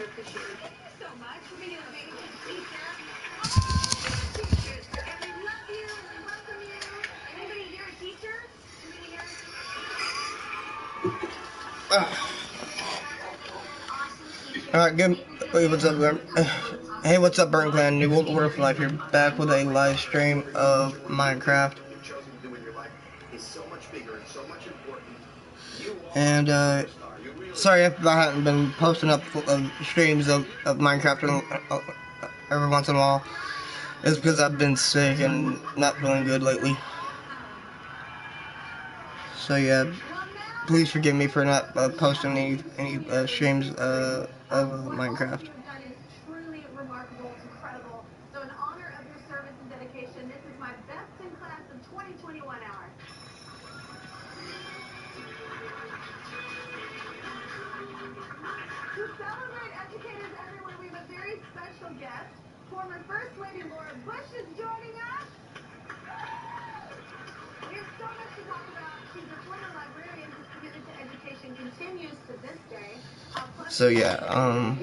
so much for being an amazing teacher. Oh, teachers, and we love you and we welcome you. Anybody here a teacher? Anybody here? Alright, good. Wait, what's up, hey, what's up, Burn Clan? New World Order for Life here, back with a live stream of Minecraft. And, sorry if I haven't been posting up streams of Minecraft every once in a while. It's because I've been sick and not feeling good lately. So, yeah, please forgive me for not posting any streams of Minecraft. Truly remarkable, incredible. So in honor of your service and dedication, this is my best in class of 2021 hour. To celebrate educators everywhere, we have a very special guest. Former First Lady Laura Bush is joining us. We have so much to talk about. She's a former librarian whose commitment to education continues to this day. So yeah,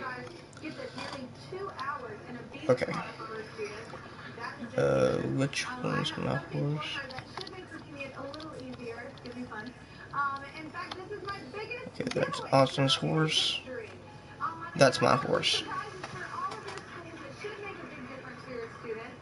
Get this, nearly 2 hours in a beach okay. car for her students. That is dedication. Which one's my horse? That should make her commute a little easier. It's gonna be fun. In fact, this is my biggest Okay, that's giveaway Austin's in horse. history. That's my horse. Surprises for all of your schools that should make a big difference for your students.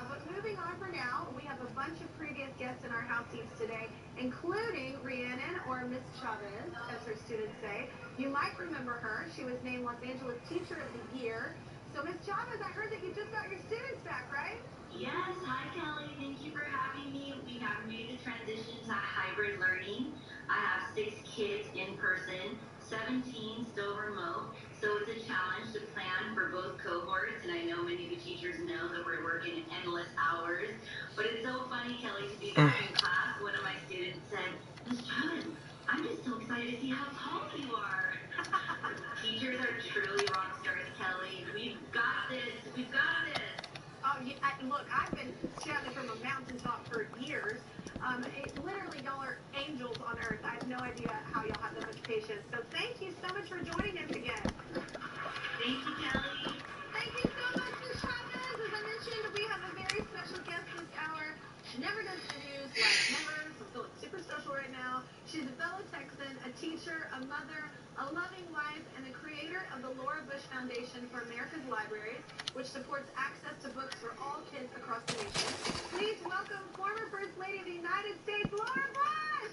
But moving on for now, we have a bunch of previous guests in our house seats today, including Rhiannon, or Miss Chavez, as her students say. You might remember her. She was named Los Angeles Teacher of the Year. So, Miss Chavez, I heard that you just got your students back, right? Yes. Hi, Kelly. Thank you for having me. We have made the transition to hybrid learning. I have 6 kids in person, 17 still remote. So it's a challenge to plan for both cohorts, and I know many of the teachers know that we're working endless hours. But it's so funny, Kelly, to be back in class. One of my students said, Miss Chavez, I'm just so excited to see how tall you are. Teachers are truly rock stars, Kelly. We've got this. We've got this. Oh, yeah, look, I've been shouting from a mountaintop for years. Literally, y'all are angels on earth. I have no idea how y'all have that much patience. So thank you so much for joining us again. Thank you, Kelly. Thank you so much, Ms. Chavez. As I mentioned, we have a very special guest this hour. She never does interviews, like never, so I'm feeling super special right now. She's a fellow Texan, a teacher, a mother, a loving wife, and the creator of the Laura Bush Foundation for America's Libraries, which supports access to books for all kids across the nation. Please welcome former First Lady of the United States, Laura Bush!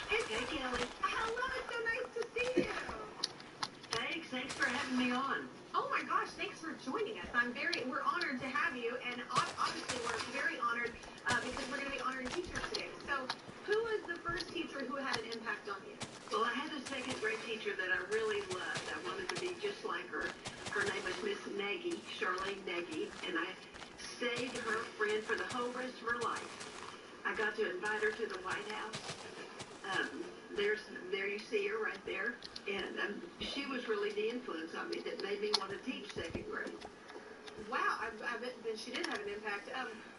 Hey, Kelly. Hello, it's so nice to see you. Thanks for having me on. Oh my gosh, thanks for joining us. We're honored to have you, and obviously we're very honored because we're going to be honoring teachers today. So, who was the first teacher who had an impact on you? Well, I had a second grade teacher that I really loved. I wanted to be just like her. Her name was Miss Nagy, Charlene Nagy, and I stayed her friend for the whole rest of her life. I got to invite her to the White House. There you see her right there. And she was really the influence on me that made me want to teach second grade. Wow, I bet then she did have an impact.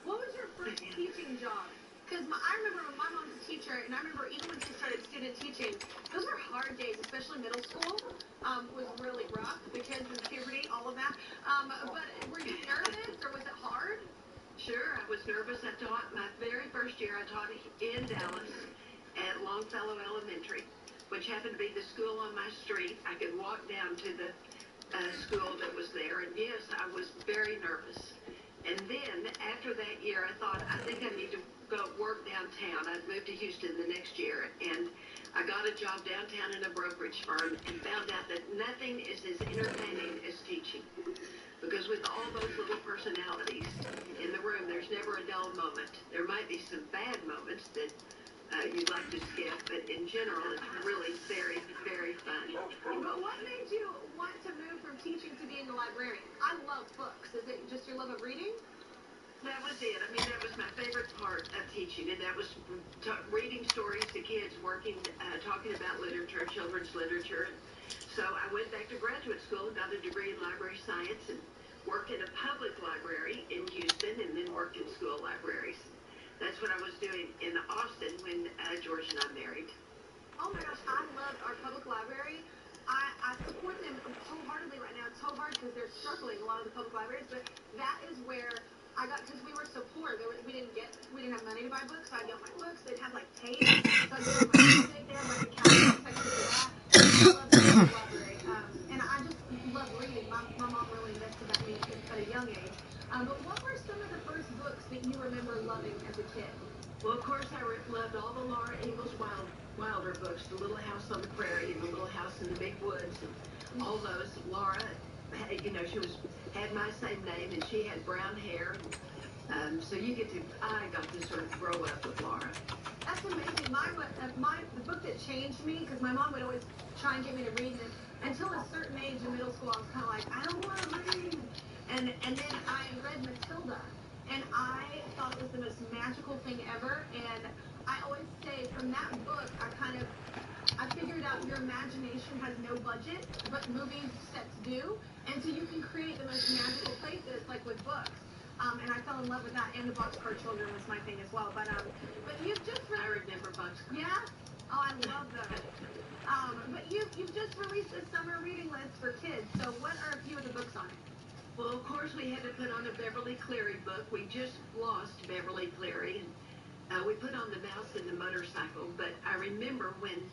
What was your first teaching job? Because I remember when my mom's a teacher, and I remember even when she started student teaching, those were hard days, especially middle school was really rough because of puberty, all of that. But were you nervous, or was it hard? Sure, I was nervous. I taught my very first year. I taught in Dallas at Longfellow Elementary, which happened to be the school on my street. I could walk down to the school that was there, and yes, I was very nervous. And then after that year, I thought, I think I need to go work downtown. I'd moved to Houston the next year, and I got a job downtown in a brokerage firm and found out that nothing is as entertaining as teaching. Because with all those little personalities in the room, there's never a dull moment. There might be some bad moments that you'd like to skip, but in general, it's really very, very fun. But what made you want to move from teaching to being a librarian? I love books. Is it just your love of reading? That was it. I mean, that was my favorite part of teaching, and that was reading stories to kids, talking about literature, children's literature. So I went back to graduate school and got a degree in library science and worked in a public library in Houston and then worked in school libraries. That's what I was doing in Austin when George and I married. Oh my gosh, I love our public library. I support them wholeheartedly right now. It's so hard because they're struggling, a lot of the public libraries, but that is where I got, because we were so poor, we didn't have money to buy books, so I'd get my books, they'd have like tape, so I'd go to my music, they have like a catalog section for that. I love the public library, and I just love reading. My mom really invested that in me at a young age. But what were some of the first books that you remember loving as a kid? Well, of course, I loved all the Laura Ingalls Wilder books, The Little House on the Prairie and The Little House in the Big Woods, and all those. Laura, you know, had my same name, and she had brown hair. So I got to sort of grow up with Laura. That's amazing. The book that changed me, because my mom would always try and get me to read, and until a certain age in middle school, I was kind of like, I don't want to read. And then I read Matilda, and I thought it was the most magical thing ever. And I always say from that book, I figured out your imagination has no budget, but movie sets do. And so you can create the most magical places, like with books. And I fell in love with that, and the Boxcar Children was my thing as well. But you've just I remember Boxcar. Yeah? Oh, I love those. But you've just released a summer reading list for kids. So what are a few of the books on it? Well, of course, we had to put on a Beverly Cleary book. We just lost Beverly Cleary, and we put on The Mouse and the Motorcycle. But I remember when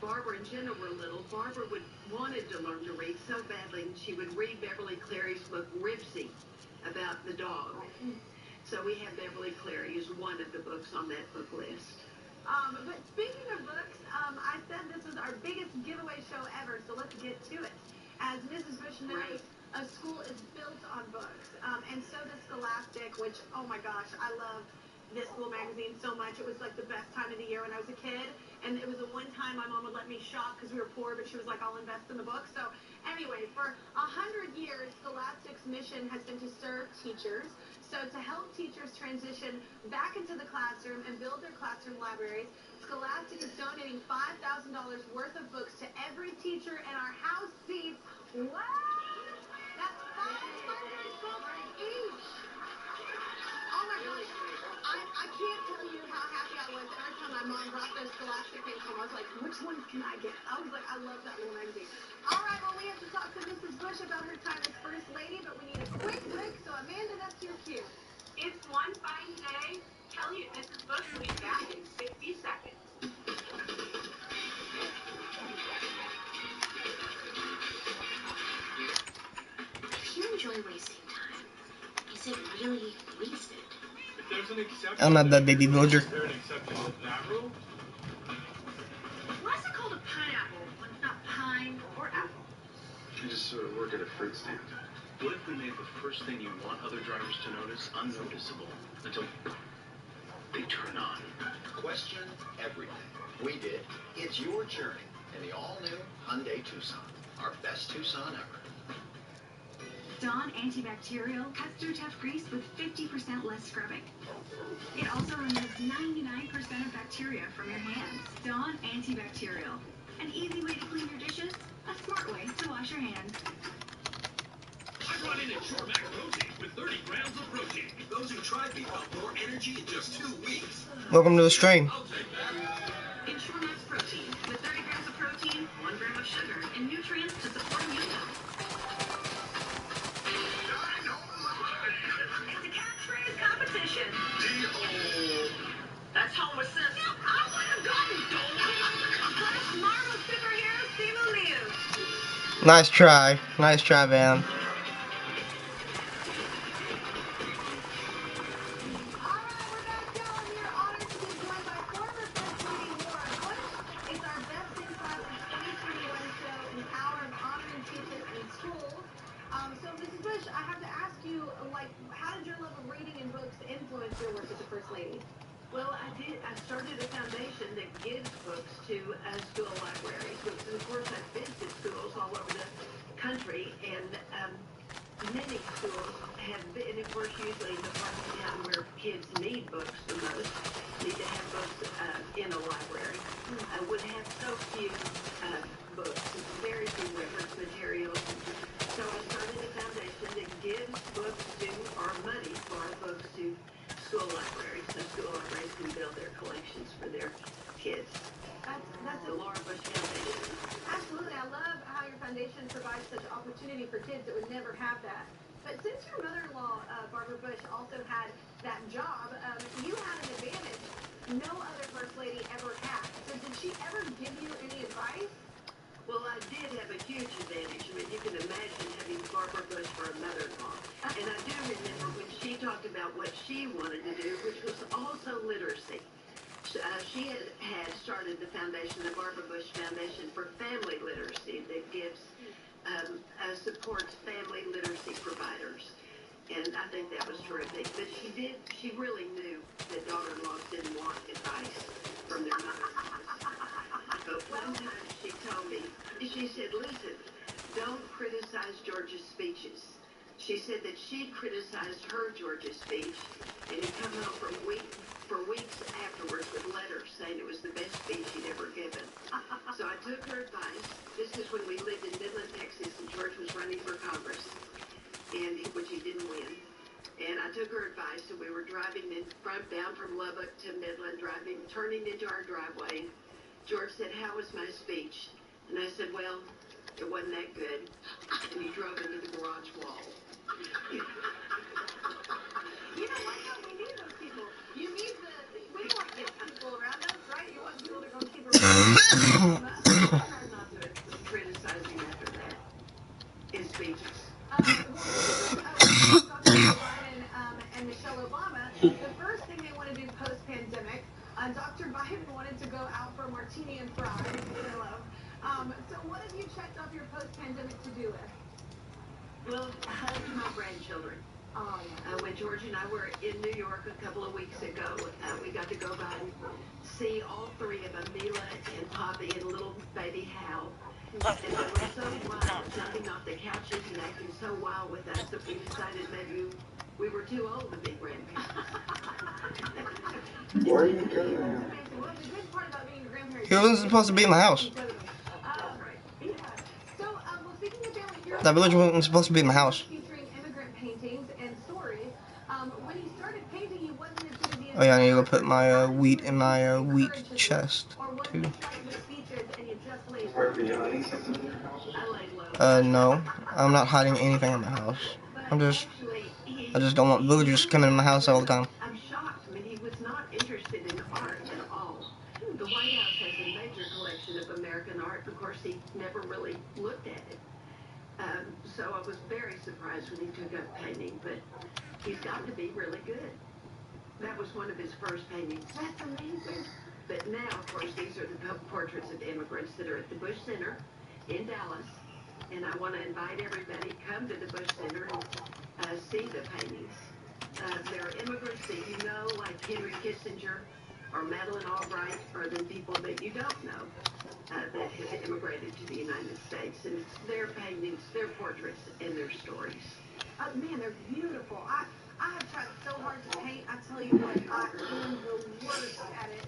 Barbara and Jenna were little, Barbara wanted to learn to read so badly, and she would read Beverly Cleary's book, Ribsy, about the dog. So we have Beverly Cleary as one of the books on that book list. But speaking of books, I said this was our biggest giveaway show ever, so let's get to it. As Mrs. Bush knows, a school is built on books, and so does Scholastic, which, oh my gosh, I love this school magazine so much. It was like the best time of the year when I was a kid, and it was the one time my mom would let me shop because we were poor, but she was like, I'll invest in the book. So anyway, for 100 years, Scholastic's mission has been to serve teachers. So to help teachers transition back into the classroom and build their classroom libraries, Scholastic is donating $5,000 worth of books to every teacher in our house seats. What? That's 500 books each. Oh my gosh. I can't tell you how happy I was every time my mom brought those Scholastic things home. I was like, which ones can I get? I was like, I love that little magazine. All right, well, we have to talk to Mrs. Bush about her time as First Lady, but we need a quick break, so Amanda, that's your cue. It's one fine day. Kelly and Mrs. Bush will be back in 60 seconds. If you enjoy wasting time, is it really wasted? If there's an exception, I'm not that baby villager. Is there an exception to that rule? Why is it called a pineapple when it's not pine or apple? You just sort of work at a fruit stand. What if we made the first thing you want other drivers to notice unnoticeable until they turn on? Question everything. We did. It's your journey in the all-new Hyundai Tucson. Our best Tucson ever. Dawn Antibacterial cuts through tough grease with 50% less scrubbing. It also removes 99% of bacteria from your hands. Dawn Antibacterial. An easy way to clean your dishes, a smart way to wash your hands. I brought in Ensure Max Protein with 30 grams of protein. Those who tried me felt more energy in just 2 weeks. Welcome to the stream. I'll take that. Ensure Max Protein with 30 grams of protein, 1 gram of sugar, and nutrients to support immune health. It's a catchphrase competition. D-O. That's Homer Simpson. I want a gun, plus Marvel superhero Simu Liu. Nice try. Nice try, Van. Well, I started a foundation that gives books to school libraries. And of course, I've been to schools all over the country, and many schools have been, and of course, usually in the part of town where kids need books the most, need to have books in a library. I would have so few books, very few reference materials. So I started a foundation that gives books to, or money for books to school libraries, so school libraries can build their collections for their kids. That's The Laura Bush Foundation. absolutely. I love how your foundation provides such opportunity for kids that would never have that. But since your mother-in-law, Barbara Bush, also had that job, you had an advantage no other First Lady ever had. So did she ever give you any advice? Well, I did have a huge advantage. I mean, you can imagine having Barbara Bush for a mother-in-law. And I do remember when she talked about what she wanted to do, which was also literacy. She had started the foundation, the Barbara Bush Foundation for Family Literacy, that gives supports family literacy providers. And I think that was terrific. But she really knew that daughter-in-laws didn't want advice from their mothers. But one time she told me, she said, listen, don't criticize George's speeches. She said that she criticized her Georgia speech, and he'd come home for weeks afterwards with letters saying it was the best speech he'd ever given. So I took her advice. This is when we lived in Midland, Texas, and George was running for Congress, which he didn't win. And I took her advice, and we were driving down from Lubbock to Midland, turning into our driveway. George said, how was my speech? And I said, well, it wasn't that good. And he drove into the garage wall. You know what, though? We need those people. We want those people around us, right? You want people to go keep around. I tried not to criticize him after that. His speeches. Dr. Biden and Michelle Obama, the first thing they want to do post-pandemic, Dr. Biden wanted to go out for a martini and fries, which I love. So what have you checked off your post-pandemic to-do list? Well, hug my grandchildren. Oh, yeah. When George and I were in New York a couple of weeks ago, we got to go by and see all three of them, Mila and Poppy and little baby Hal. And they were so wild, jumping off the couches and acting so wild with us that we decided maybe we were too old to be grandparents. Well, the good part about being a grandparent... He wasn't supposed to be in my house. Yeah. So, well, speaking of family heroes... That village wasn't supposed to be in my house. Featuring immigrant paintings and stories. When he started painting, he wasn't as good as he is. Oh yeah, I need to go put my wheat in my wheat chest too. No, I'm not hiding anything in my house. I just don't want villagers coming in my house all the time. I'm shocked. I mean, he was not interested in art at all. The White House has a major collection of American art. Of course, he never really looked at it. So I was very surprised when he took up painting, but he's got to be really good. That was one of his first paintings. That's amazing. But now, of course, these are the portraits of immigrants that are at the Bush Center in Dallas. And I want to invite everybody to come to the Bush Center and see the paintings. There are immigrants that you know, like Henry Kissinger or Madeleine Albright, or the people that you don't know that have immigrated to the United States. And it's their paintings, their portraits, and their stories. Man, they're beautiful. I have tried so hard to paint. I tell you what, I am the worst at it.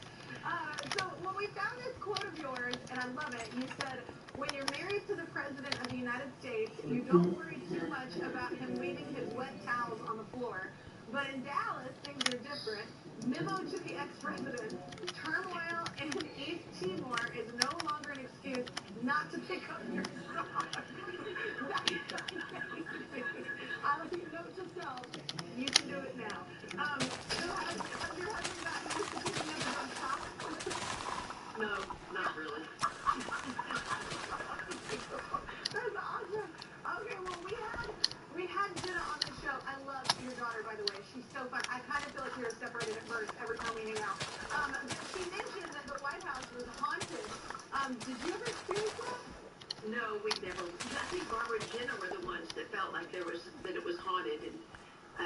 So when we found this quote of yours, and I love it, you said, when you're married to the President of the United States, you don't worry too much about him leaving his wet towels on the floor. But in Dallas, things are different. Memo to the ex-president, turmoil in East Timor is no longer an excuse not to pick up your socks. I'll leave a note to self. You can do it now. So has your husband gotten used to picking up his own socks? No, not really. That's awesome. Okay, well, we had Jenna on the show. I love your daughter, by the way. She's so fun. I kind of feel like we were separated at first every time we hang out. She mentioned that the White House was haunted. Did you ever experience that? No, we never. I think Barbara and Jenna were the ones that felt like that it was haunted and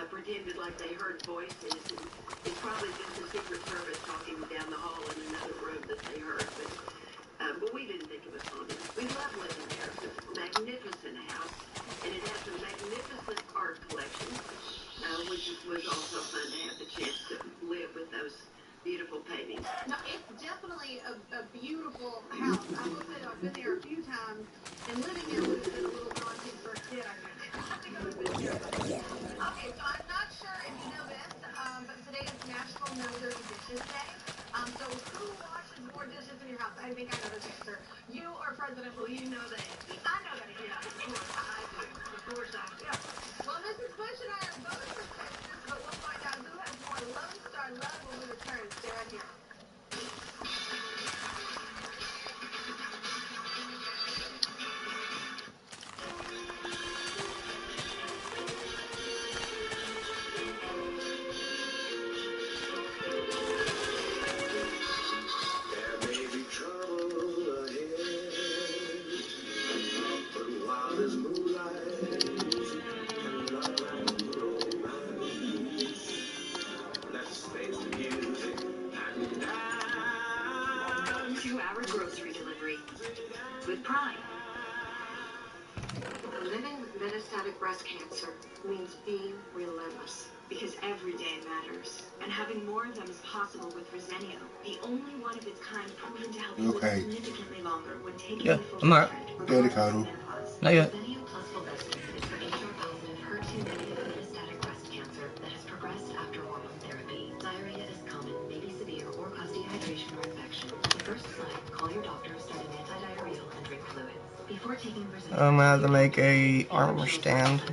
pretended like they heard voices. And it's probably just the Secret Service talking down the hall in another room that they heard. But we didn't think it was haunted. We love living there. It's a magnificent house, and it has a magnificent art collection, which was also fun to have the chance to live with those beautiful paintings. No, it's definitely a beautiful house. I will say that I've been there a few times, and living there would have been a little daunting for a kid, I think. Okay, so I'm not sure if you know this, but today is National No Dirty Dishes Day. So who washes more I think I know this answer. You are President. Well, you know that. I know that. Yeah, of course I do. Of course I do. Yeah. Well, Mrs. Bush and I are both from Texas, but we'll find out who has more Lone Star love when we return. Stay right here. There may be trouble ahead, but while there's moonlight and love and romance, let's face the music and dance. 2-hour grocery delivery with Prime. Living with metastatic breast cancer means being relentless. Because every day matters. And having more of them is possible with Verzenio, the only one of its kind proven to help you live Okay. significantly longer when taking Yeah, the full I'm alright. treatment, Daddy regardless of cuddle. menopause. Not yet. Verzenio plus fulvestrant is for HR-positive, HER2-negative metastatic breast cancer that has progressed after hormone therapy. Diarrhea is common, may be severe, or cause dehydration or infection. The first sign, call your doctor, start an antidiarrheal, and drink fluids. Before taking Verzenio, I'm gonna have to make a armor stand.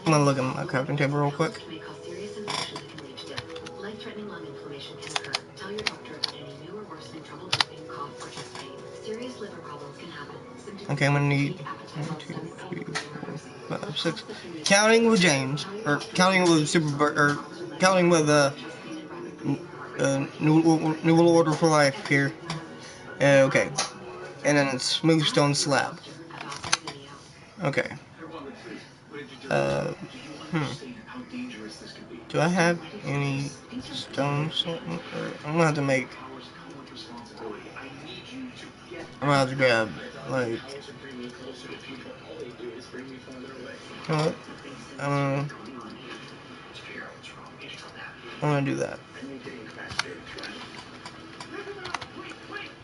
I'm gonna look at my crafting table real quick. may cause serious infection that can lead to death. Life-threatening lung inflammation can occur. Tell your doctor about any new or worsening trouble breathing, cough, or chest pain. Serious liver problems can happen. Symptoms Okay, I'm gonna need 1, 2, 3, 4, 5, 6. Counting with James, or counting with or counting with New Order for Life here. Okay, and then it's Smooth Stone Slab. Okay. Do I have any stones? I'm gonna have to make. I'm gonna have to grab like. You know what? I'm gonna do that.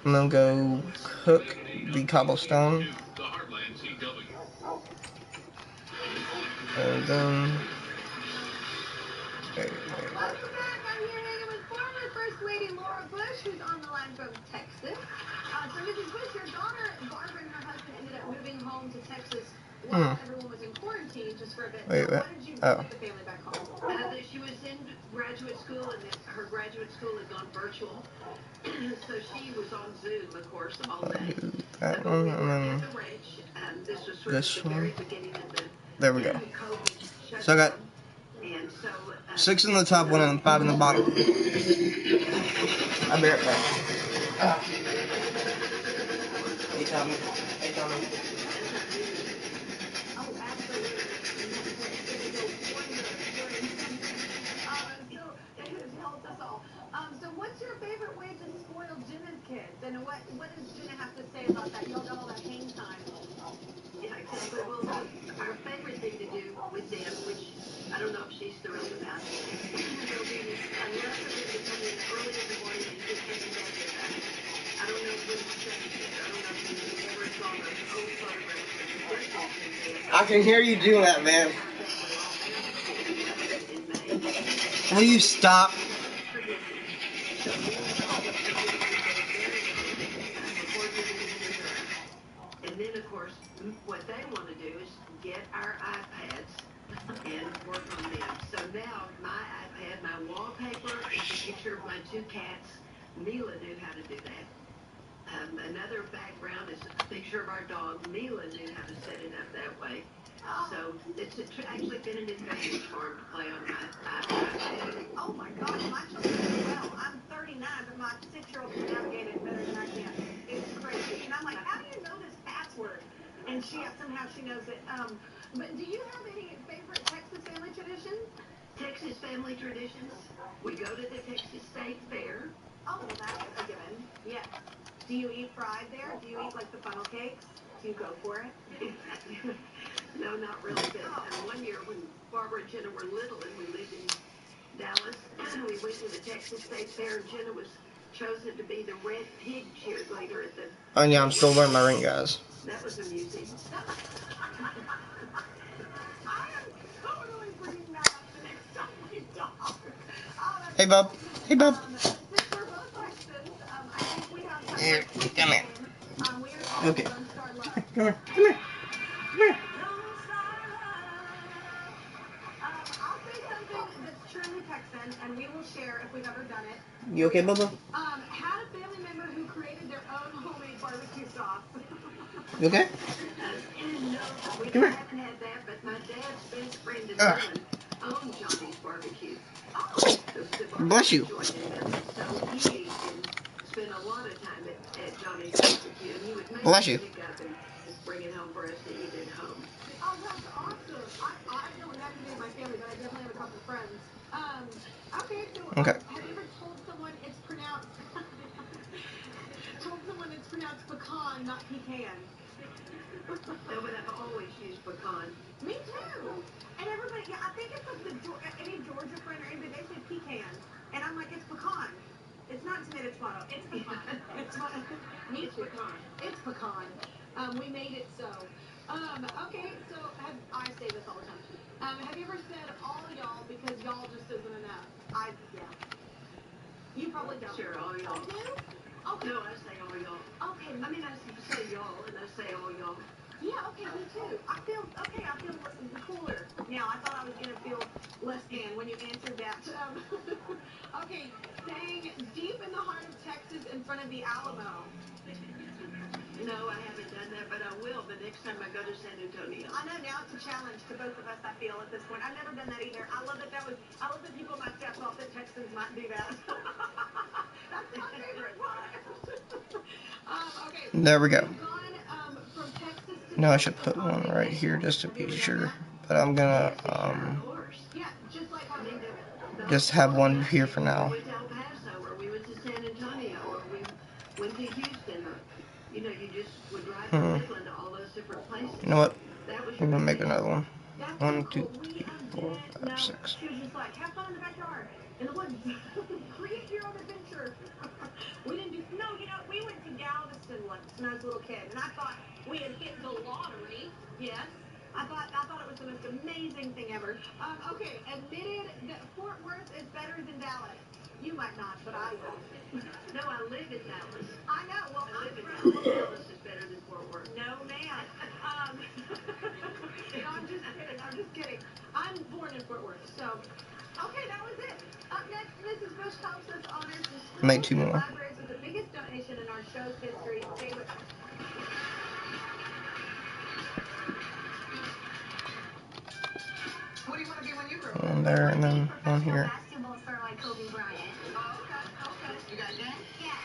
I'm gonna go cook the cobblestone. And then. Welcome back. I'm here hanging with former First Lady Laura Bush, who's on the line from Texas. So, Mrs. Bush, your daughter, Barbara, and her husband ended up moving home to Texas while everyone was in quarantine just for a bit. Wait, What did you do with the family back home? That she was in graduate school, and that her graduate school had gone virtual. So she was on Zoom, of course, all day. That So one, we were and then at the ranch. This was sort this of the one. very beginning of the There we go. COVID So I got and so, 6 in the top one and 5 in the bottom. I'll be right back. Hey, Tommy. Hey, Tommy. Oh, absolutely. So it helped us all. So what's your favorite way to spoil Jenna's kids? And what does Jenna have to say about that? Y'all got all that hang time. yeah, exactly. Well, our favorite thing to do with them, which I don't know if she's thrilled about, will be I love for them to come in early in the morning and get taken back at night. I don't know when you said it, I don't know if you ever saw those old photographs. I can hear you doing that, man. Will you stop? And then, of course, what they want to do is get our iPads and work on them. So now, my iPad, my wallpaper is a picture of my 2 cats. Mila knew how to do that. Another background is a picture of our dog. Mila knew how to set it up that way. So it's actually been an advantage for him to play on my iPad. Oh my gosh, my children do well. I'm 39, but my 6-year-old can navigate it better than I can. It's crazy. And I'm like, how do you know this password? And somehow she knows it. But do you have any favorite Texas family traditions? Texas family traditions. We go to the Texas State Fair. Oh, well, that's a given. Yes. Do you eat fried there? Do you eat like the funnel cakes? Do you go for it? No, not really. But one year when Barbara and Jenna were little and we lived in Dallas, we went to the Texas State Fair and Jenna was chosen to be the red pig cheerleader at the... Oh yeah, I'm still wearing my ring, guys. That was amusing. I am totally bringing that up the next time we talk. Hey, bub. Hey, bub. Since we're both Texans, I think we have time Here, come here. We are Okay. Don't Start Love. Come here. Come here. Come here. I'll say something that's truly Texan, and we will share if we've ever done it. You okay, Bubba? Had a family member who created their own homemade barbecue sauce. You okay? We Come here. haven't had that, but my dad's best friend in England owned Johnny's Barbecue. Bless you. So he ate and spent a lot of time at Johnny's Barbecue, and he would make Bless you. pick up and just bring it home for us to eat at home. Oh, that's awesome. I don't have any of my family, but I definitely have a couple friends. Okay, so Okay. have you ever told someone it's pronounced pecan, not pecan? No, but I've always used pecan. Me too. And everybody, yeah, I think it's like any Georgia friend or anybody, they say pecan. And I'm like, it's pecan. It's not tomato, it's pecan. It's me too. Pecan. It's pecan. We made it so. Okay, so I say this all the time. Have you ever said all y'all because y'all just isn't enough? Yeah. You probably don't. Sure, all y'all. You do? Okay. No, I say all y'all. Okay. I mean, I say y'all, and I say all y'all. Yeah, okay, me too. I feel cooler. Now, I thought I was going to feel less than when you answered that. Okay, saying deep in the heart of Texas in front of the Alamo. No, I haven't done that, but I will the next time I go to San Antonio. I know, now it's a challenge to both of us, I feel, at this point. I've never done that either. I love that people in my staff thought that Texans might do that. That's my favorite part. Okay. There we go. Gone, from Texas to Now I should put one right here just to be sure. But I'm gonna yeah, just like how they do it. just have one here for now. We went to El Paso, or we went to San Antonio, or we went to Houston, or, you know, you just would drive from Midland to all those different places. You know what? That was I'm your gonna make big another one. That's 1, so 2, cool. 3, 4, 5, 6. She was just like, have fun in the backyard, in the woods. Create your own adventure. We didn't do, no, you know, we went to Galveston once when I was a little kid, and I thought we had hit the lottery. Yes. I thought it was the most amazing thing ever. Okay, admitted that Fort Worth is better than Dallas. You might not, but I will. No, I live in Dallas. I know. Well, I live in I'm Dallas. Dallas is better than Fort Worth. No, ma'am. No, I'm just kidding. I'm born in Fort Worth, so. Okay, that was it. Up next, Mrs. Bush helps us honor some schools Made 2 and more. libraries with the biggest donation in our show's history. Stay with us. What do you want to be when you grow up? One there and then one here. Basketball star like Kobe Bryant. Oh, okay. You got that? Yeah.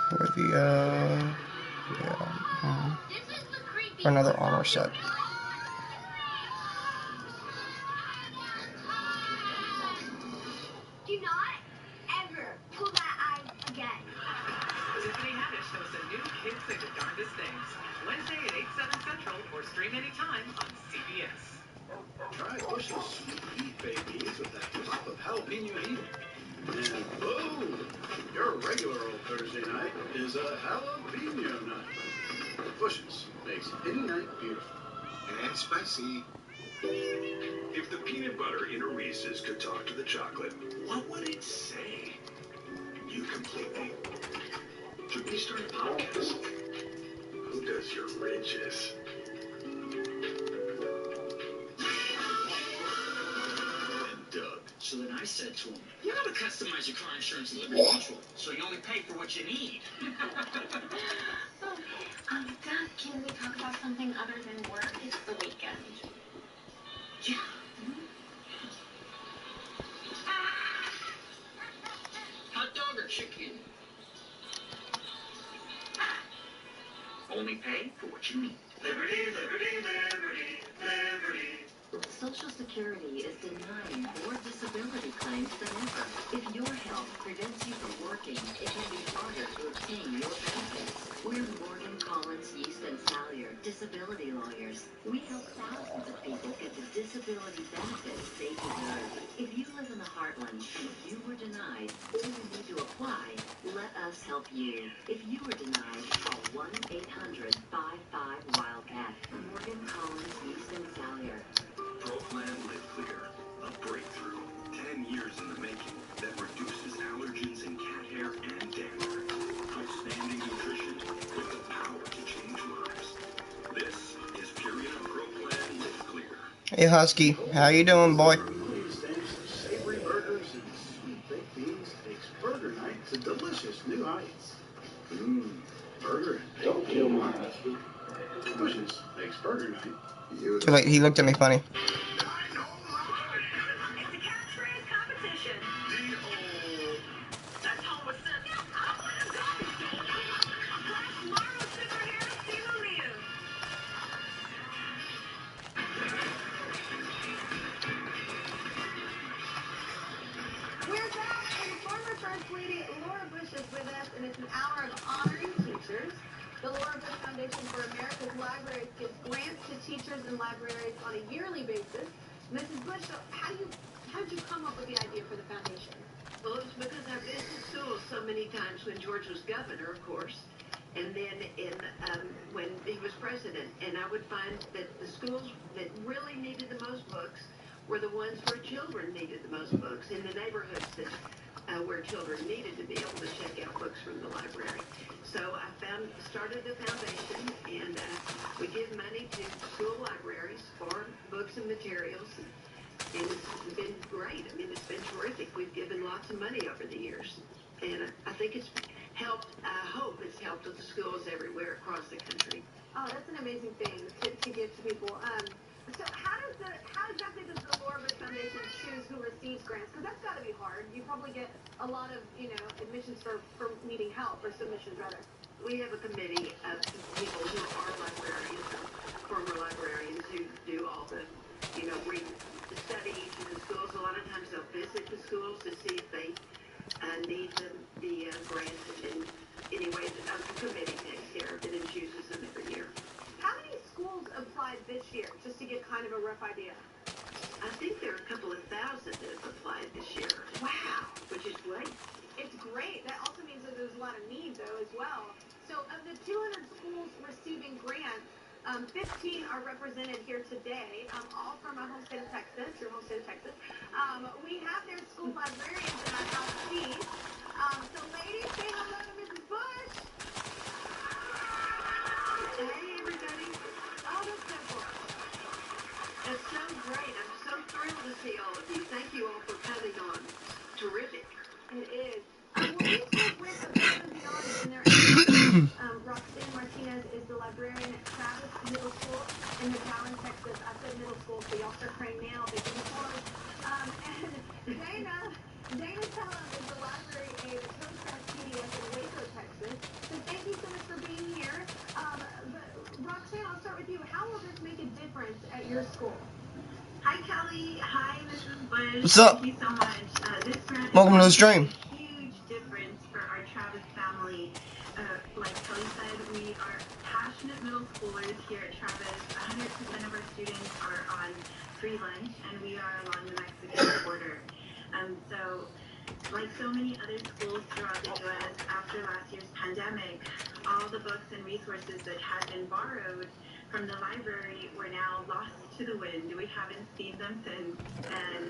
For the for another honor set. Do not ever pull that eye again. Tiffany Haddish shows a new Kids Say the Darndest Things. Wednesday at 8/7 Central or stream anytime on CBS. Try Bush's sweet heat baked beans with that drop of jalapeno heat. And boom! Your regular old Thursday night is a jalapeno night. Bush's makes any night beautiful. And spicy. If the peanut butter in a Reese's could talk to the chocolate, what would it say? You complete me. Should we start a podcast? Who does your riches? And Doug. So then I said to him, you gotta customize your car insurance and Liberty Mutual, so you only pay for what you need. Dad, can we talk about something other than work? It's the weekend. Yeah. Hot dog or chicken? Only pay for what you need. Liberty, liberty, liberty, liberty. Social Security is denying more disability claims than ever. If your health prevents you from working, it can be harder to obtain your benefits. We're Morgan, Collins, Yeast, and Salyer, disability lawyers. We help thousands of people get the disability benefits they deserve. If you live in the Heartland and you were denied or you need to apply, let us help you. If you were denied, call 1-800-55-WILDCAT. Morgan, Collins, Yeast, and Salyer. ProPlan Live Clear, a breakthrough, 10 years in the making, that reduces allergens in cat hair and dander. Outstanding Hey Husky, how you doing, boy? Savory burgers and sweet baked beans takes burger night to delicious new heights. Burger and don't kill my husky. Bushes makes burger night beautiful. Like he looked at me funny. It's a catchphrase competition. That's home with Cynthia. Tomorrow, superhero Steve Liu. We're back, and former First Lady Laura Bush is with us, and it's an hour of honoring teachers. The Laura Bush Foundation for America's Libraries gives grants to teachers and librarians on a yearly basis. Mrs. Bush, so how did you come up with the idea for the foundation? Well, it was because I've been to school so many times when George was governor, of course, and then when he was president, and I would find that the schools that really needed the most books were the ones where children needed the most books, in the neighborhoods that where children needed to be able to check out books from the library. So I started the foundation, and we give money to school libraries for books and materials. And it's been great. I mean, it's been terrific. We've given lots of money over the years. And I think it's helped, I hope it's helped with the schools everywhere across the country. Oh, that's an amazing thing to give to people. So how exactly does the Laura Bush Foundation choose who receives grants? Because that's got to be hard. You probably get a lot of, admissions for needing help, or submissions rather. We have a committee of people who are librarians, former librarians, who do all the, read the studies in the schools. A lot of times they'll visit the schools to see if they need the grants, and anyway, the committee takes care of it and chooses them every year. How many schools applied this year, just to get kind of a rough idea? I think there are a couple of thousand that have applied this year. Wow. Which is great. It's great. That also means that there's a lot of need, though, as well. So of the 200 schools receiving grants, 15 are represented here today, all from our home state of Texas, your home state of Texas. We have their school librarians in our house seats. So ladies, say hello to Mrs. Bush. Hey, everybody. Oh, that's so cool. That's so great. I'm so thrilled to see all of you. Thank you all for coming on. Terrific. It is. Well, we spoke with Above and Beyond in their episode. Roxanne Martinez is the librarian at Travis Middle School in McAllen, Texas. I said middle school, so y'all start praying now. They can close. And Dana Tellum is the library aide at Hillcrest PDS in Waco, Texas. So thank you so much for being here. Roxanne, I'll start with you. How will this make a difference at your school? Hi, Kelly. Hi, Mrs. Bush. What's up? Thank you so much. This grant Welcome to the stream. a huge difference for our Travis family. Like Kelly said, we are passionate middle schoolers here at Travis. 100% of our students are on free lunch, and we are along the Mexican border. So, like so many other schools throughout the U.S., after last year's pandemic, all the books and resources that had been borrowed from the library were now lost to the wind. We haven't seen them since. And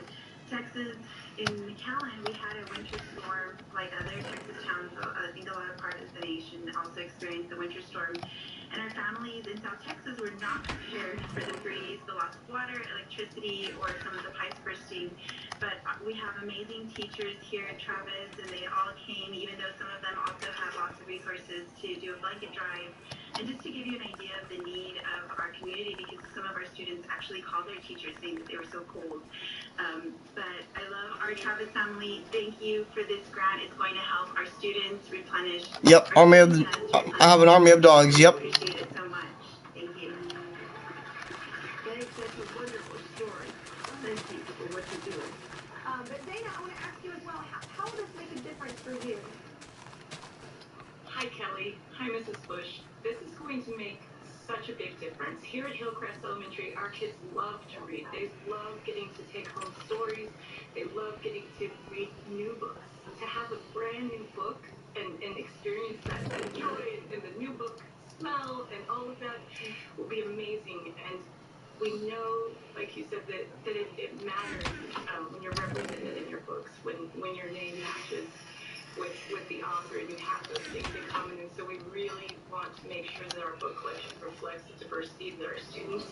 Texas, in McAllen, we had a winter storm like other Texas towns. I think a lot of parts of the nation also experienced the winter storm. And our families in South Texas were not prepared for the freeze, the loss of water, electricity, or some of the pipes bursting. But we have amazing teachers here at Travis, and they all came, even though some of them also have lots of resources to do a blanket drive. And just to give you an idea of the need of our community, because some of our students actually called their teachers saying that they were so cold. But I love our Travis family. Thank you for this grant. It's going to help our students replenish. Yep, I have an army of dogs. Yep. Appreciate it so much. Thank you. Thanks. That's a wonderful story. Thank you for what you're doing. But Dana, I want to ask you as well, how will this make a difference for you? Hi, Kelly. Hi, Mrs. Bush. This is going to make such a big difference. Here at Hillcrest Elementary, our kids love to read. They love getting to take home stories. They love getting to read new books. To have a brand new book and experience that joy and the new book smell and all of that will be amazing. And we know, like you said, that it matters when you're represented in your books, when your name matches with the author, and you have those things in common. And so we really want to make sure that our book collection reflects the diversity that our students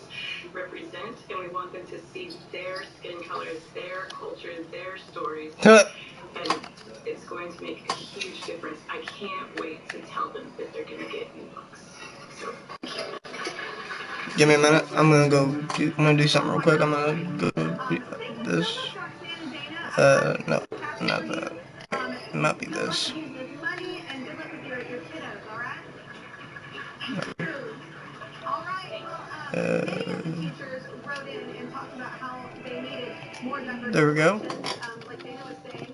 represent, and we want them to see their skin colors, their culture, their stories. And it's going to make a huge difference. I can't wait to tell them that they're going to get new books. So. Give me a minute. I'm gonna do something real quick. I'm gonna go do this. No, not that. It might be this. There we go. Like Dana was saying,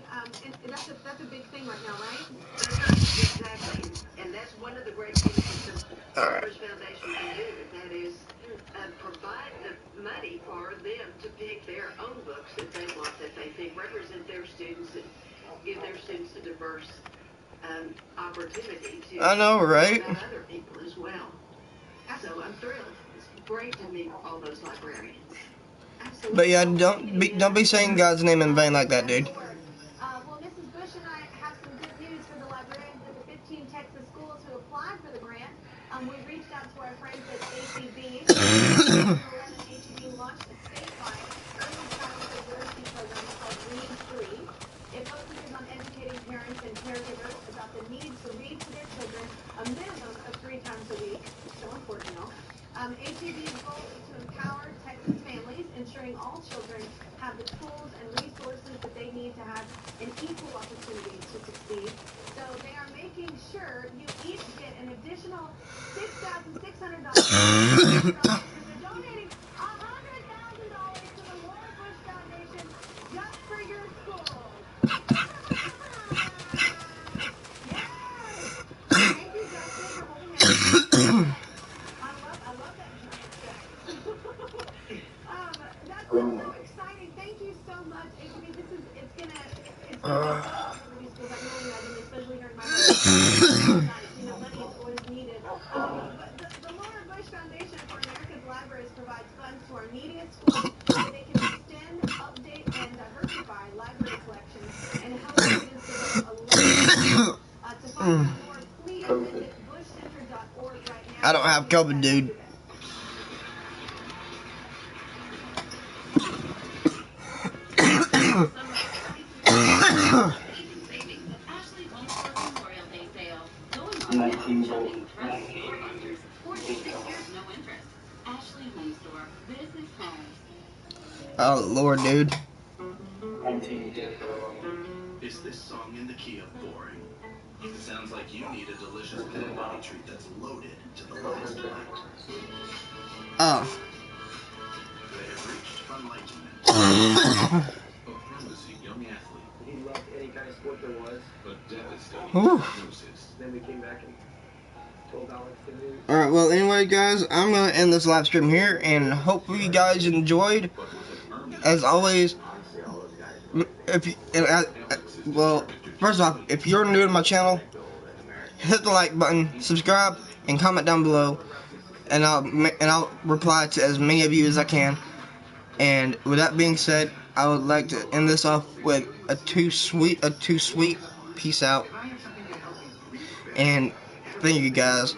and that's a big thing right now, right? That's right, exactly. And that's one of the great things that the Farmers Foundation can do, and that is provide the money for them to pick their own books that they want, that they think represent their students and give their students a diverse opportunity to I know, right? about other people as well. So I'm thrilled. It's great to meet all those librarians. Absolutely. But yeah, don't be saying God's name in vain like that, dude. Well, Mrs. Bush and I have some good news for the librarians at the 15 Texas schools who applied for the grant. We reached out to our friends at ATB. ATB launched a statewide early childhood literacy program called Read Free. It focuses on educating parents and caregivers about the need to read to their children a minimum of 3 times a week. So important, y'all. ATB's goal is to empower Texas families, ensuring all children have the tools and resources that they need to have an equal opportunity to succeed. So they are making sure you each get an additional $6,600 because they're donating $100,000 to the Laura Bush Foundation just for your school. Yes! Thank you, Justin, for holding it. I love that giant check. That's so exciting. Thank you so much, ATB. It's gonna be so helpful for these schools. I can only imagine, especially here in my home. Money is always needed. But the Laura Bush Foundation for America's Libraries provides funds to our neediest schools so they can extend, update, and diversify library collections and help students develop a learning. To find out more, please visit bushcenter.org right now. I don't have COVID, dude. Oh Lord, dude. Is this song in the key of boring? It sounds like you need a delicious pet body treat that's loaded to the last point. Oh. They have reached enlightenment. A promising young athlete. He loved any kind of sport there was. But devastating diagnosis. Then we came back and told Alex to do. Alright, well anyway guys, I'm gonna end this live stream here and hopefully you guys enjoyed. As always, if you, well, first off, if you're new to my channel, hit the like button, subscribe, and comment down below, and I'll reply to as many of you as I can. And with that being said, I would like to end this off with a too sweet peace out. And thank you guys.